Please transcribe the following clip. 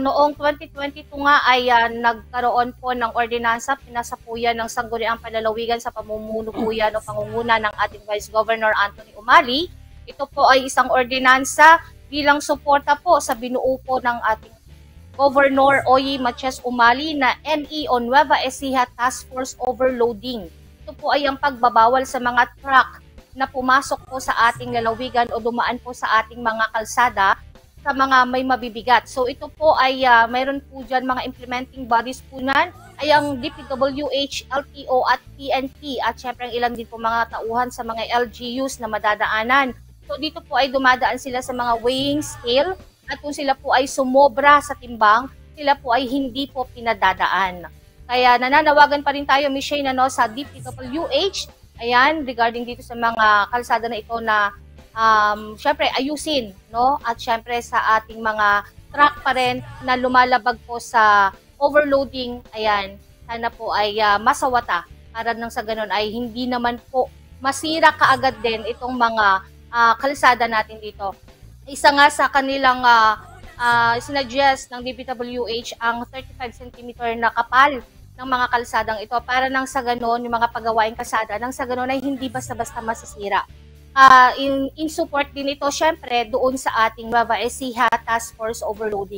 Noong 2022 nga ay nagkaroon po ng ordinansa, pinasa po yan ng Sangguniang Panlalawigan sa pamumuno po yan o pangunguna ng ating Vice Governor Anthony Umali. Ito po ay isang ordinansa bilang suporta po sa binuo po ng ating Governor Oyi Maches Umali na NE o Nueva Ecija Task Force Overloading. Ito po ay ang pagbabawal sa mga truck na pumasok po sa ating lalawigan o dumaan po sa ating mga kalsada sa mga may mabibigat. So ito po ay mayroon po dyan mga implementing bodies po nan ay ang DPWH, LTO at PNP at syempre ang ilan din po mga tauhan sa mga LGUs na madadaanan. So dito po ay dumadaan sila sa mga weighing scale at kung sila po ay sumobra sa timbang, sila po ay hindi po pinadadaan. Kaya nananawagan pa rin tayo, Ms. Shane, sa DPWH, ayan, regarding dito sa mga kalsada na ito na syempre ayusin, no? At syempre sa ating mga truck pa rin na lumalabag po sa overloading, ayan, sana po ay masawata para nang sa ganun ay hindi naman po masira kaagad din itong mga kalsada natin dito. Isa nga sa kanilang sinuggest ng DPWH ang 35 cm na kapal ng mga kalsadang ito para nang sa ganun yung mga pagawaing kalsada nang sa ganun ay hindi basta-basta masisira. In support din ito syempre doon sa ating Nueva Ecija Task Force Overloading.